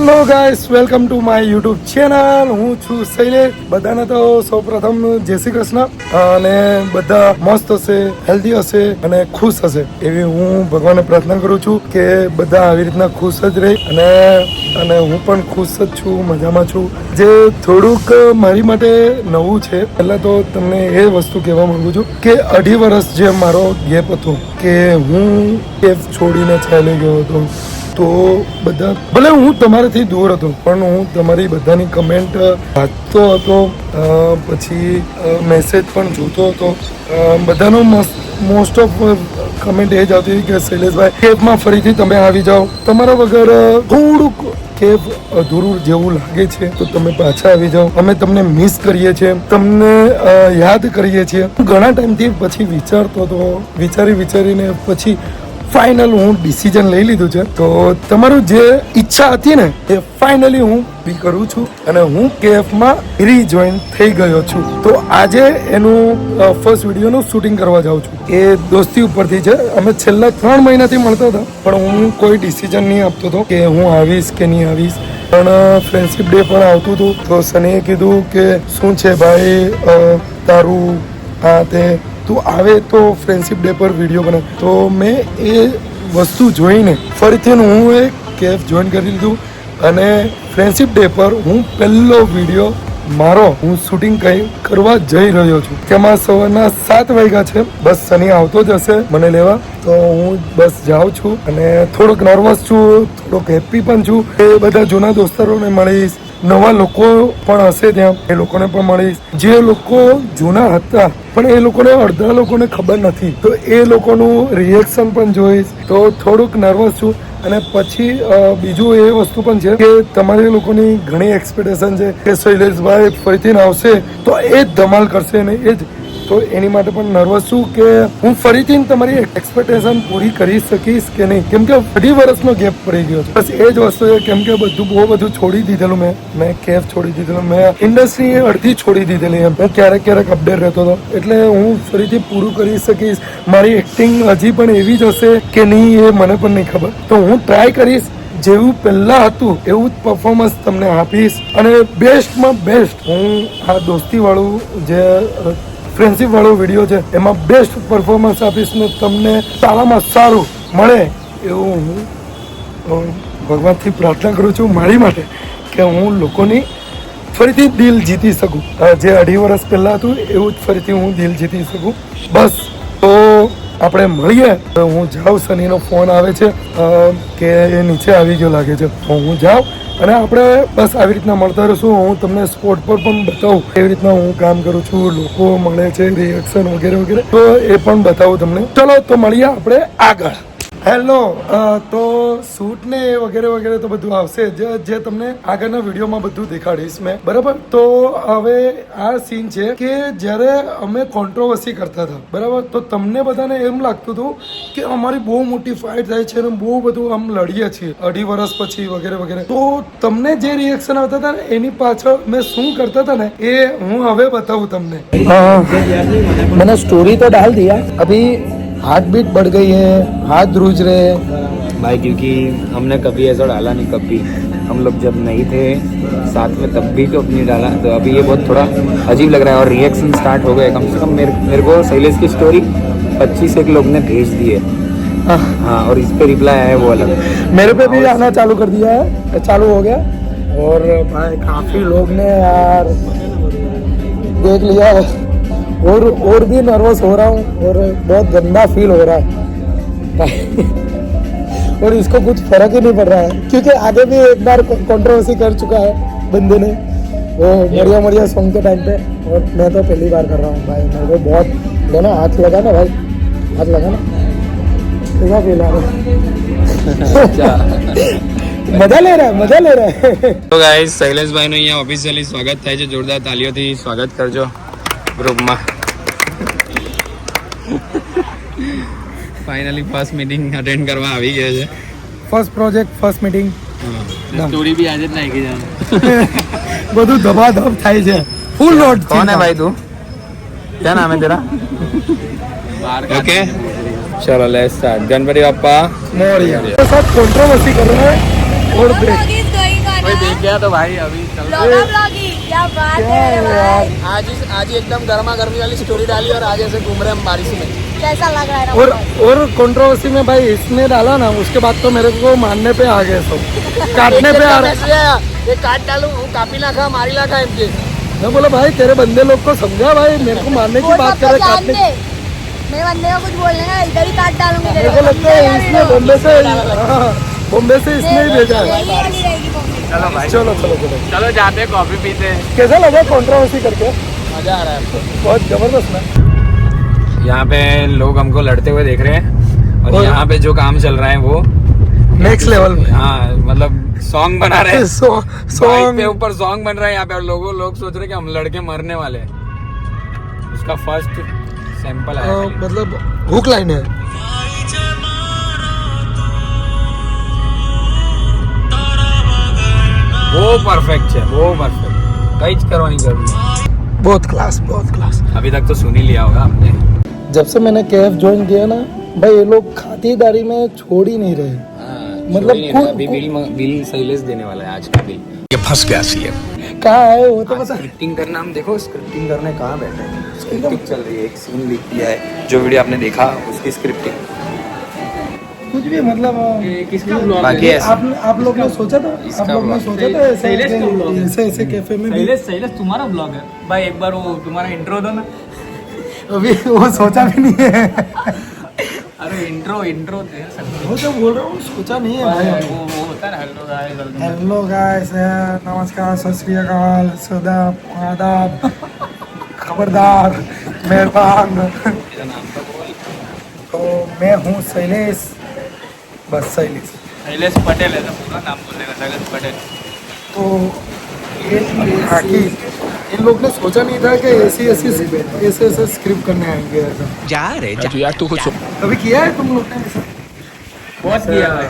Hello guys, welcome to my YouTube channel. હું છું શૈલેષ. બધાને તો સૌ પ્રથમ જય શ્રી કૃષ્ણ. અને બધા મસ્ત હશે, હેલ્ધી હશે અને ખુશ હશે એવી હું ભગવાનને પ્રાર્થના કરું છું કે બધા આવી રીતના ખુશ જ રહે. અને હું પણ ખુશ જ છું, મજામાં છું. જે થોડુંક મારી માટે નવું છે, પહેલા તો તમને એ વસ્તુ કહેવા માંગુ છું કે 2.5 વર્ષ જે મારો ગેપ હતો કે હું કેફ છોડીને ચાલી ગયો હતો. તો બધા ભલે હું તમારાથી દૂર હતો પણ હું તમારી બધાની કમેન્ટ વાંચતો હતો, પછી મેસેજ પણ જોતો હતો. બધાનો મોસ્ટ ઓફ કમેન્ટ એ જ આવતી કે શૈલેષભાઈ કેફમાં ફરીથી તમે આવી જાઓ, તમારા વગર થોડુંક કેફ અધૂરું જેવું લાગે છે તો તમે પાછા આવી જાઓ, અમે તમને મિસ કરીએ છીએ, તમને યાદ કરીએ છીએ. ઘણા ટાઈમથી પછી વિચારતો હતો, વિચારીને પછી ફાઇનલ હું ડિસિઝન લઈ લીધું છે. તો તમારું જે ઈચ્છા હતી ને એ ફાઇનલી હું બી કરું છું અને હું કેફમાં રીજોઈન થઈ ગયો છું. તો આજે એનું ફર્સ્ટ વિડીયોનું શૂટિંગ કરવા જાઉં છું. એ દોસ્તી ઉપરથી છે. અમે છેલ્લા 3 મહિનાથી મળતા હતા પણ હું કોઈ ડિસિઝન નહીં આપતો હતો કે હું આવીશ કે નહીં આવીશ. પણ ફ્રેન્ડશિપ ડે પણ આવતું હતું તો સનીએ કીધું કે શું છે ભાઈ તારું આ તે તું આવે તો ફ્રેન્ડશિપ ડે પર વિડીયો બને. તો મેં એ વસ્તુ જોઈને ફરીથી હું એ કેફ જોઈન કરી લીધું અને ફ્રેન્ડશિપ ડે પર હું પહેલો વિડીયો મારો હું શૂટિંગ કરવા જઈ રહ્યો છું. તેમાં સવારના 7 વાગ્યા છે. બસ સની આવતો જ હશે મને લેવા, તો હું બસ જાઉં છું અને થોડોક નર્વસ છું, થોડોક હેપી પણ છું. એ બધા જૂના દોસ્તારોને મળીશ, નવા લોકો પણ હશે ત્યાં, એ લોકોને પણ મળીશ. જે લોકો જૂના હતા પણ એ લોકોને અડધા લોકોને ખબર નથી તો એ લોકોનું રિએક્શન પણ જોઈશ. તો થોડુંક નર્વસ છું. અને પછી બીજું એ વસ્તુ પણ છે કે તમારી લોકોની ઘણી એક્સપેક્ટેશન છે કે શૈલેષભાઈ ફરીથી આવશે તો એ જ ધમાલ કરશે ને એ જ. તો એની માટે પણ નર્વસ છું કે હું ફરીથી તમારી એક્સપેક્ટેશન પૂરી કરી શકીશ કે નહીં, કેમ કે 2.5 વર્ષનો ગેપ પડી ગયો છે. બસ એ જ વસ્તુ છે, કેમ કે બહુ બધું છોડી દીધેલું. મેં કેફ છોડી દીધેલું, મેં ઇન્ડસ્ટ્રી અડધી છોડી દીધેલી. હું ક્યારેક અપડેટ રહેતો હતો એટલે હું ફરીથી પૂરું કરી શકીશ. મારી એક્ટિંગ હજી પણ એવી જ હશે કે નહીં એ મને પણ નહીં ખબર. તો હું ટ્રાય કરીશ, જેવું પહેલાં હતું એવું જ પરફોર્મન્સ તમને આપીશ અને બેસ્ટમાં બેસ્ટ હું આ દોસ્તીવાળું જે ફ્રેન્ડશિપ વાળો વિડીયો છે એમાં બેસ્ટ પરફોર્મન્સ આપીશ ને તમને સારામાં સારું મળે એવું હું ભગવાનથી પ્રાર્થના કરું છું મારી માટે કે હું લોકોની ફરીથી દિલ જીતી શકું. જે 2.5 વર્ષ પહેલાં હતું એવું જ ફરીથી હું દિલ જીતી શકું. બસ તો આપણે મળીએ. હું જાઉં, સનીનો ફોન આવે છે કે એ નીચે આવી ગયો લાગે છે. હું જાઉં અને આપણે બસ આવી રીતના મળતા રહીશું. હું તમને સ્પોટ પર પણ બતાવું કેવી રીતના હું કામ કરું છું, લોકો મળે છે, રિએક્શન વગેરે વગેરે, તો એ પણ બતાવું તમને. ચલો તો મળીએ આપણે આગળ. હેલો. તો શૂટ ને વગેરે વગેરે તો બધું આવશે જે તમને આગળના વિડીયોમાં બધું દેખાડીશ મેં, બરાબર. તો હવે આ સીન છે કે જ્યારે અમે કોન્ટ્રોવર્સી કરતા હતા, બરાબર, તો તમને બધાને એમ લાગતું હતું કે અમારી બહુ મોટી ફાઇટ થાય છે અને બહુ બધું આમ લડીએ છીએ 2.5 વર્ષ પછી વગેરે વગેરે. તો તમને જે રિએક્શન આવતા હતા ને એની પાછળ મેં શું કરતા હતા ને એ હું હવે બતાવું તમને. मैंने स्टोरी तो डाल दिया, अभी हार्ट बीट बढ़ गई है, हाथ ध्रुज रहे भाई, क्योंकि हमने कभी ऐसा डाला नहीं. कभी हम लोग जब नहीं थे साथ में तब भी तो अपनी डाला. तो अभी ये बहुत थोड़ा अजीब लग रहा है और रिएक्शन स्टार्ट हो गए. कम से कम मेरे को शैलेश की स्टोरी 25 एक लोग ने भेज दी है. हाँ, और इस पे रिप्लाई आया है वो अलग. मेरे पे भी आना चालू कर दिया है, चालू हो गया. और भाई काफी लोग ने यार देख लिया और भी नर्वस हो रहा हूँ और बहुत गंदा फील हो रहा है और इसको कुछ फर्क ही नहीं पड़ रहा है क्योंकि आगे भी एक बार कंट्रोवर्सी कर चुका है बंदे ने, वो मरिया सॉन्ग के टाइम पे, और मैं तो पहली बार कर रहा हूँ भाई. मेरे को बहुत लेना हाथ लगा ना भाई, हाथ लगा ना, कैसा फील आ रहा है? મજા લે રહા. તો ગાઈસ, શૈલેષભાઈ નું અહીંયા ઓફિશિયલી સ્વાગત થાય છે. જોરદાર તાલીઓથી સ્વાગત કરજો ગ્રુપમાં. ફાઇનલી ફર્સ્ટ મીટિંગ અટેન્ડ કરવા આવી ગયા છે. First project, first meeting. Story બી આજે જ નાખી જવાનું. બધું ધબાધબ થાય છે. Full load. કોણ હે ભાઈ તું? क्या नाम है तेरा? ओके, चलो लेट्स स्टार्ट. गणपति बाप्पा मोरिया. साथ कंट्रोवर्सी कर रहे हैं और आया तो भाई अभी चल क्या बात है भाई, आज ही एकदम गर्मा गर्मी वाली स्टोरी डाली और आज ऐसे घूम रहे हम बारिश में। कैसा लग रहा है और ना? और कंट्रोवर्सी में भाई इसने डाला ना, उसके बाद तो मेरे को मारने पे आ गए सब, काटने पे आ रहे। ये काट डालू कापी ना खा मारी ला खा इनके। मैं बोला भाई तेरे बंदे लोग को समझा भाई, मेरे को मारने की वो बात सब कर तो रहे, काटने की। जानते। मेरे बंदे को कुछ बोलने का इधर ही काट डालूंगी तेरे मेरे को को। लगता है इसने बॉम्बे से, हाँ, बॉम्बे से इसने ही भेजा है। यही वाली रहेगी मम्मी। चलो भाई चलो चलो चलो। चलो जाते हैं कॉफी पीते हैं। कैसा लगा कंट्रोवर्सी करके? मजा आ रहा है। बहुत जबरदस्त ना। यहाँ पे लोग हमको लड़ते हुए देख रहे हैं और यहाँ पे जो काम चल रहा है वो नेक्स्ट लेवल में। हाँ मतलब सॉन्ग बना रहे हैं। बाइक सॉन्ग पे ऊपर सॉन्ग बन रहा है यहाँ पे और लोग सोच रहे हैं कि हम लड़के मरने वाले हैं। उसका फर्स्ट सैंपल आया खाली। मतलब हुक लाइन है। वो परफेक्ट है, वो परफेक्ट, कई करवानी जरूरी है। बहुत क्लास, बहुत क्लास। अभी तक तो सुन ही लिया होगा आपने। जब से मैंने केएफ ज्वाइन किया ना भाई, ये लोग खातिरदारी में छोड़ ही नहीं रहे। मतलब अभी बिल शैलेश देने वाला है आज का बिल। ये फंस गया सी कहाँ है वो तो बता। स्क्रिप्टिंग करना, हम देखो स्क्रिप्टिंग करने कहाँ बैठे हैं। स्क्रिप्टिंग चल रही है, एक सीन लिख दिया है, जो वीडियो आपने देखा उसकी स्क्रिप्टिंग। कुछ भी मतलब बाकी ऐसे आप लोग ने सोचा था, इसका आप लोग ने vlog। सोचा था ऐसे ऐसे कैफे में भी? शैलेश तुम्हारा ब्लॉग है भाई, एक बार वो तुम्हारा इंट्रो दो ना। अभी वो सोचा भी नहीं है। अरे इंट्रो दे सकते वो तो बोल रहा हूँ, सोचा नहीं है भाई। वो होता है ना, हेलो गाइस, हेलो गाइस, नमस्कार, सत श्री अकाल, सदाब, आदाब, खबरदार, मेहरबान। तो मैं हूँ शैलेश, बस शैलेश। शैलेश पटेल है तो पूरा नाम बोलेगा, शैलेश पटेल। तो ये बाकी इन लोग ने सोचा नहीं था कि ऐसे स्क्रिप्ट करने आएंगे ऐसा। जा रे जा यार तू कुछ कभी किया है तुम लोग ने ऐसा? बहुत किया भाई।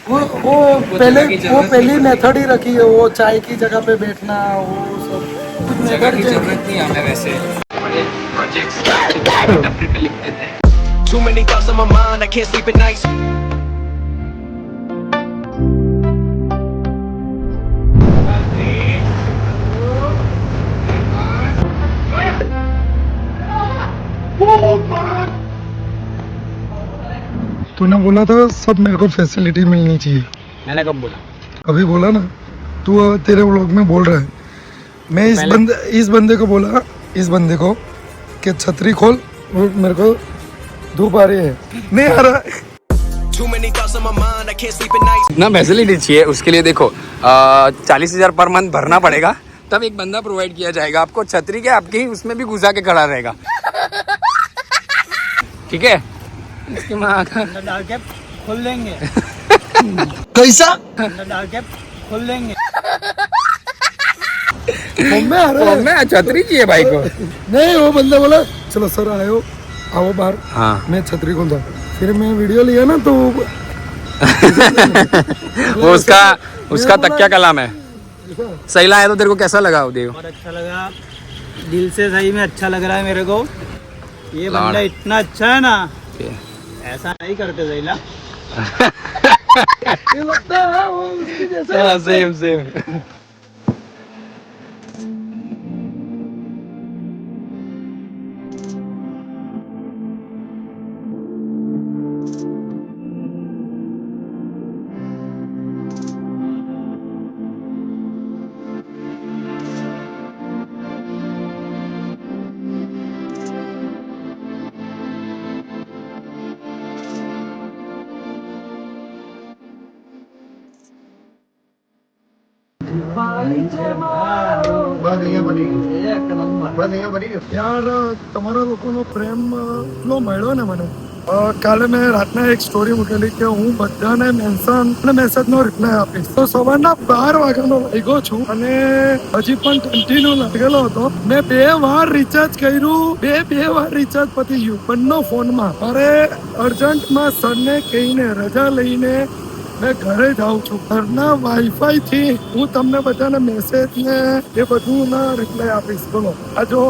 वो पहली मेथड ही रखी है, वो चाय की जगह पे बैठना, वो सब कुछ जगह method की change- जरूरत नहीं है हमें वैसे। बड़े प्रोजेक्ट्स पे लिख देते हैं। Too many thoughts on my mind, I can't sleep at night. तूने बोला था सब मेरे को फैसिलिटी मिलनी चाहिए। मैंने कब बोला? अभी बोला ना तू, तेरे व्लॉग में बोल रहा है। मैं इस बंदे को बोला, इस बंदे को कि छतरी खोल, वो मेरे को धूप आ रही है, नहीं आ रहा है। Too many thoughts on my mind, I can't sleep at night. इतना फैसिलिटी चाहिए उसके लिए देखो 40,000 पर मंथ भरना पड़ेगा, तब एक बंदा प्रोवाइड किया जाएगा आपको। छतरी के आपकी उसमें भी घुसा के खड़ा रहेगा। ठीक है, इसकी माँ का डाल के खोल देंगे, कैसा डाल के खोल देंगे। में आ रहा है? मैं छतरी चाहिए भाई को। नहीं, वो बंदा बोला चलो सर आओ बाहर। हाँ मैं छतरी खोलता, फिर मैं वीडियो लिया ना तो वो उसका तकिया कलाम है। सही लाया तो तेरे को कैसा लगा देव? बहुत अच्छा लगा, दिल से सही में अच्छा लग रहा है मेरे को। ये लाड़। बंदा इतना अच्छा है ना, ऐसा नहीं करते सहीला। ये लगता है वो उसकी जैसे। सेम યાર તમારા લોકોનો પ્રેમ એટલો મળ્યો ને મને. કાલે મેં રાતના એક સ્ટોરી મૂકેલી કે હું બધાને મેન્શન અને મેસેજનો રિપ્લાય આપીશ. તો સવારના 12 વાગ્યાનો લાગ્યો છું અને હજી પણ કન્ટિન્યુ લાગેલો હતો. મેં 2 વાર રિચાર્જ કર્યું, બે વાર રિચાર્જ પતી ગયું બંને ફોનમાં. અરે અર્જન્ટમાં સરને કહીને રજા લઈને મેં ઘરે જ આવું છું. ઘરના વાઈફાઈ થી હું તમને બધાને મેસેજ ને એ બધું ના રિપ્લાય આપીશ. બોલો આ જો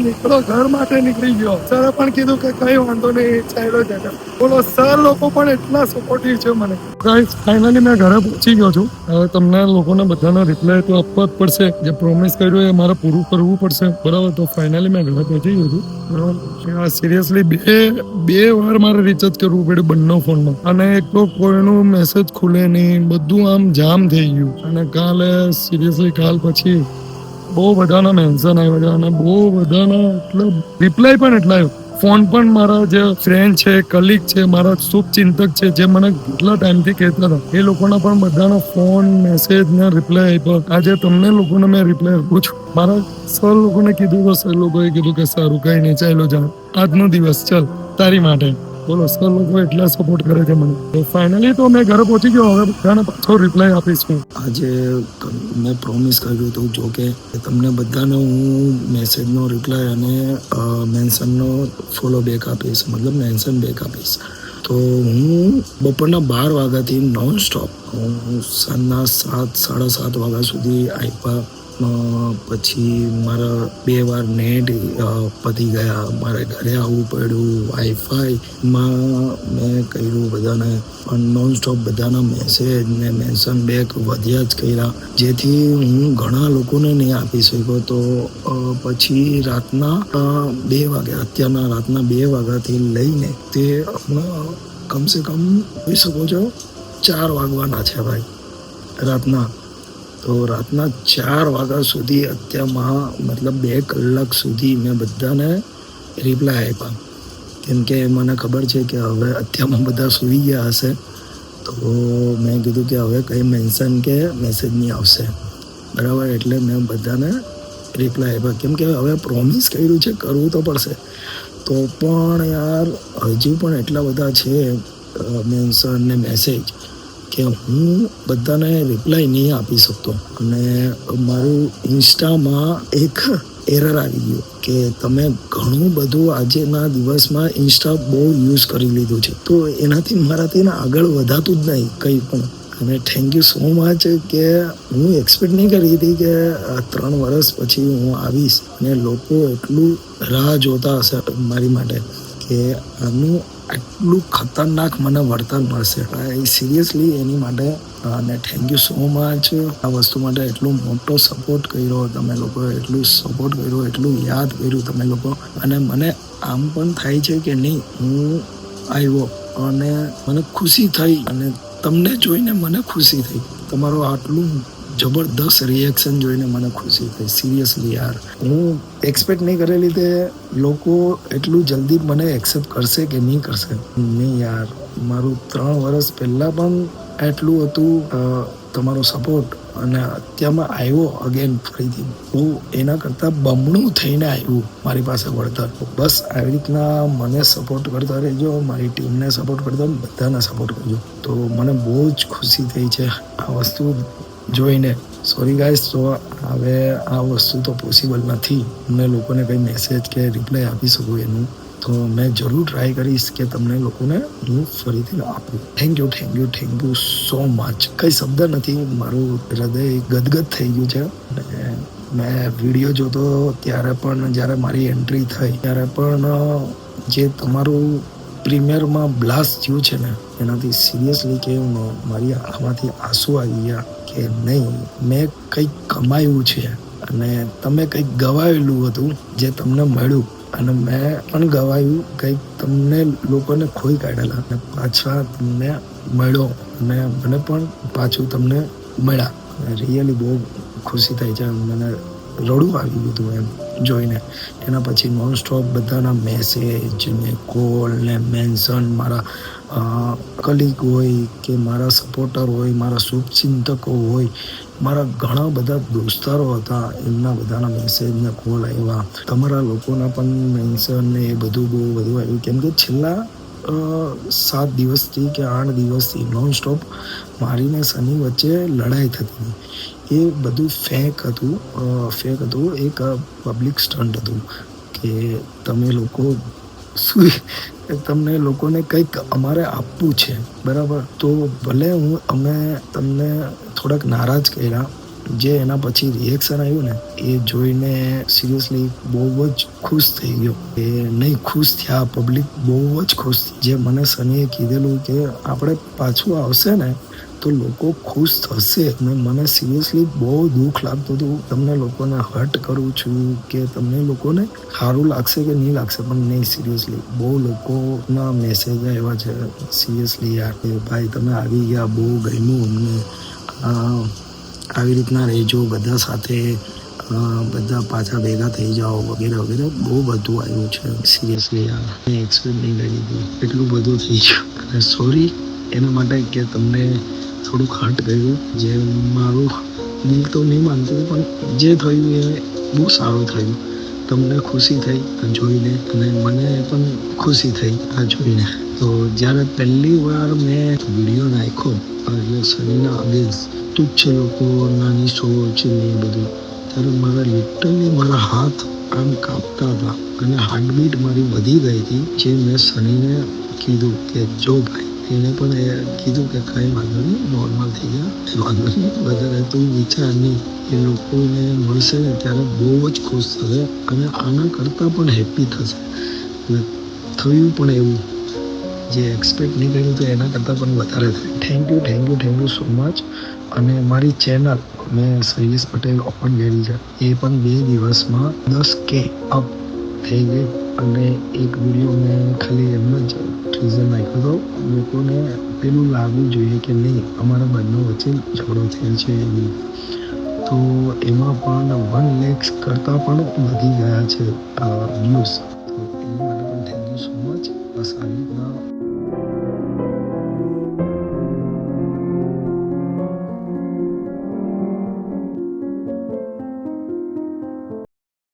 નીકળો ઘર માટે નીકળી ગયો. સરે પણ કીધું કે કઈ વાંધો નહીં, ચાલ્યો જાય. બોલો સર લોકો પણ એટલા સપોર્ટિવ છે મને. ગાઈસ ફાઇનલી મેં ઘરે પહોંચી ગયો છું. હવે તમને લોકોને બધાનો રિપ્લાય તો આપવા જ પડશે. જે પ્રોમિસ કર્યું એ મારે પૂરું કરવું પડશે. બરાબર, તો ફાઇનલી મેં ઘરે પહોંચી ગયો છું. બરાબર, સિરિયસલી બે વાર મારે રિચાર્જ કરવું પડ્યું બંને ફોનમાં. અને એક તો કોઈનું મેસેજ ખુલે નહીં, બધું આમ જામ થઈ ગયું. અને કાલે સિરિયસલી કાલ પછી બહુ બધાના મેન્શન આવ્યા છે અને બહુ બધાના એટલે રિપ્લાય પણ એટલા આવ્યો. ફોન પણ મારા જે ફ્રેન્ડ છે, કલીગ છે, મારા શુભચિંતક છે, જે મને કેટલા ટાઈમથી કહેતા હતા, એ લોકોના પણ બધાના ફોન, મેસેજ ને રિપ્લાય આપ્યો. આજે તમને લોકોને મેં રિપ્લાય આપું છું. મારા સર લોકોને કીધું તો સર લોકોએ કીધું કે સારું કઈ નહીં, ચાલો જા આજનો દિવસ ચાલ તારી માટે. બોલો સર લોકો એટલા સપોર્ટ કરે છે મને. તો ફાઇનલી તો મેં ઘરે પહોંચી ગયો. હવે બધાને પાછો રિપ્લાય આપીશ હું. આજે મેં પ્રોમિસ કર્યું હતું જો કે તમને બધાને હું મેસેજનો રિપ્લાય અને મેન્શનનો ફોલો બેક આપીશ, મતલબ મેન્શન બેક આપીશ. તો હું બપોરના 12 વાગ્યાથી નોન સ્ટોપ હું સાંજના 7-7:30 વાગ્યા સુધી આપ્યા. પછી મારા 2 વાર નેટ પતી ગયા, મારે ઘરે આવવું પડ્યું. વાઈફાઈમાં મેં કર્યું બધાને નોન સ્ટોપ બધાના મેસેજ ને મેન્શન બેક વધ્યા જ કર્યા, જેથી હું ઘણા લોકોને નહીં આપી શક્યો. તો પછી રાતના 2 વાગ્યા, અત્યારના રાતના 2 વાગ્યાથી લઈને તે હમણાં કમસે કમ જોઈ શકો છો 4 વાગવાના છે ભાઈ રાતના. તો રાતના 4 વાગ્યા સુધી અત્યારમાં મતલબ 2 કલાક સુધી મેં બધાને રિપ્લાય આપ્યા. કેમ કે મને ખબર છે કે હવે અત્યારમાં બધા સૂઈ ગયા હશે. તો મેં કીધું કે હવે કંઈ મેન્શન કે મેસેજ નહીં આવશે, બરાબર. એટલે મેં બધાને રિપ્લાય આપ્યા. કેમ કે હવે પ્રોમિસ કર્યું છે, કરવું તો પડશે. તો પણ યાર હજુ પણ એટલા બધા છે મેન્શન ને મેસેજ કે હું બધાને રિપ્લાય નહીં આપી શકતો. અને મારું ઇન્સ્ટામાં એક એરર આવી ગયું કે તમે ઘણું બધું આજના દિવસમાં ઇન્સ્ટા બહુ યુઝ કરી લીધું છે, તો એનાથી મારાથી આગળ વધાતું જ નહીં કંઈ પણ. અને થેન્ક યુ સો મચ કે હું એક્સપેક્ટ નહીં કરી હતી કે 3 વર્ષ પછી હું આવીશ અને લોકો એટલું રાહ જોતા હશે મારી માટે કે આનું આટલું ખતરનાક મને વળતર મળશે. સિરિયસલી એની માટે અને થેન્ક યુ સો મચ. આ વસ્તુ માટે એટલો મોટો સપોર્ટ કર્યો તમે લોકોએ, એટલું સપોર્ટ કર્યો, એટલું યાદ કર્યું તમે લોકો. અને મને આમ પણ થાય છે કે નહીં, હું આવ્યો અને મને ખુશી થઈ અને તમને જોઈને મને ખુશી થઈ. તમારું આટલું જબરદસ્ત રિએક્શન જોઈને મને ખુશી થઈ. સિરિયસલી યાર હું એક્સપેક્ટ નહીં કરેલી તે લોકો એટલું જલ્દી મને એક્સેપ્ટ કરશે કે નહીં કરશે. નહીં યાર, મારું 3 વર્ષ પહેલાં પણ એટલું હતું તમારો સપોર્ટ અને અત્યારમાં આવ્યો અગેન ફરીથી બહુ એના કરતાં બમણું થઈને આવ્યું મારી પાસે વળતર. બસ આવી રીતના મને સપોર્ટ કરતા રહેજો, મારી ટીમને સપોર્ટ કરતા, બધાને સપોર્ટ કરજો. તો મને બહુ જ ખુશી થઈ છે આ વસ્તુ જોઈને. સોરી ગાઈસ, તો હવે આ વસ્તુ તો પોસિબલ નથી મને લોકોને કંઈ મેસેજ કે રિપ્લાય આપી શકું એનું. તો મેં જરૂર ટ્રાય કરીશ કે તમને લોકોને હું ફરીથી આપું. Thank you so much. કંઈ શબ્દ નથી, મારું હૃદય ગદગદ થઈ ગયું છે. અને મેં વિડીયો જોતો ત્યારે પણ, જ્યારે મારી એન્ટ્રી થઈ ત્યારે પણ જે તમારું પ્રીમિયરમાં બ્લાસ્ટ થયું છે ને, એનાથી સિરિયસલી કે મારી આંખમાંથી આંસુ આવી ગયા કે નહીં, મેં કંઈક કમાયું છે અને તમે કંઈક ગવાયેલું હતું જે તમને મળ્યું. અને મેં પણ ગવાયું કંઈક, તમને લોકોને ખોઈ કાઢેલા અને પાછા તમને મળ્યો અને મને પણ પાછું તમને મળ્યા. રિયલી બહુ ખુશી થઈ છે. મને રડવું આવી ગયું હતું એમ જોઈને. એના પછી નોન સ્ટોપ બધાના મેસેજ ને કોલ ને મેન્શન, મારા કલીગ હોય કે મારા સપોર્ટર હોય, મારા શુભચિંતકો હોય, મારા ઘણા બધા દોસ્તારો હતા, એમના બધાના મેસેજ ને કોલ આવ્યા. તમારા લોકોના પણ મેન્શન ને એ બધું બહુ બધું આવ્યું. કેમ કે છેલ્લા 7 દિવસથી કે 8 દિવસથી નોન સ્ટોપ મારીને સની વચ્ચે લડાઈ થતી. એ બધું ફેક હતું. એક પબ્લિક સ્ટન્ટ હતું કે તમે લોકો કે તમને લોકોને કંઈક અમારે આપવું છે, બરાબર. તો ભલે અમે તમને થોડાક નારાજ કર્યા, જે એના પછી રિએક્શન આવ્યું ને એ જોઈને સિરિયસલી બહુ જ ખુશ થઈ ગયો. એ નહીં ખુશ થયા, પબ્લિક બહુ જ ખુશ. જે મને સનીએ કીધેલું કે આપણે પાછું આવશે ને તો લોકો ખુશ થશે. અને મને સિરિયસલી બહુ દુઃખ લાગતું હતું. તમને લોકોને હર્ટ કરું છું કે તમને લોકોને સારું લાગશે કે નહીં લાગશે, પણ નહીં, સિરિયસલી બહુ લોકોના મેસેજ આવ્યા છે સિરિયસલી યાર કે ભાઈ તમે આવી ગયા, બહુ ગમ્યું અમને, આવી રીતના રહેજો બધા સાથે, બધા પાછા ભેગા થઈ જાઓ વગેરે વગેરે. બહુ બધું આવ્યું છે સિરિયસલી યાર, મેં એક્સપેક્ટ નહીં કરી દીધું એટલું બધું થઈ ગયું. અને સોરી એના માટે કે તમને થોડુંક હર્ટ કર્યું. જે મારું દિલ તો નહીં માનતું, પણ જે થયું એ બહુ સારું થયું. તમને ખુશી થઈ આ જોઈને અને મને પણ ખુશી થઈ આ જોઈને. તો જ્યારે પહેલી વાર મેં વિડીયો નાખ્યો એટલે સનીના અગેન્સ્ટ તુચ્છ લોકો, નાની સોચ ને એ બધું, ત્યારે મારા લિટરલી મારા હાથ આમ કાપતા હતા અને હાર્ટબીટ મારી વધી ગઈ હતી. જે મેં સનીને કીધું કે જો ભાઈ, એને પણ એ કીધું કે કાંઈ વાંધો નહીં, નોર્મલ થઈ ગયા, એ વાંધો નહીં, વધારે તું વિચાર નહીં. એ લોકોને મળશે ને ત્યારે બહુ જ ખુશ થશે અને આના કરતાં પણ હેપી થશે. અને થયું પણ એવું, જે એક્સપેક્ટ નહીં કર્યું તો એના કરતાં પણ વધારે થાય. Thank you so much. અને મારી ચેનલ મેં શૈલેષ પટેલ ઓપન કરી છે, એ પણ 2 દિવસમાં 10K અપ થઈ ગઈ. અને એક વિડીયો મેં ખાલી એમ જ ટ્રીઝર નાખ્યો હતો, લોકોને પેલું લાગવું જોઈએ કે નહીં અમારા બંને વચ્ચે ઝઘડો થયેલ છે એવી. તો એમાં પણ 1 લાખ કરતાં પણ વધી ગયા છે વ્યૂઝ.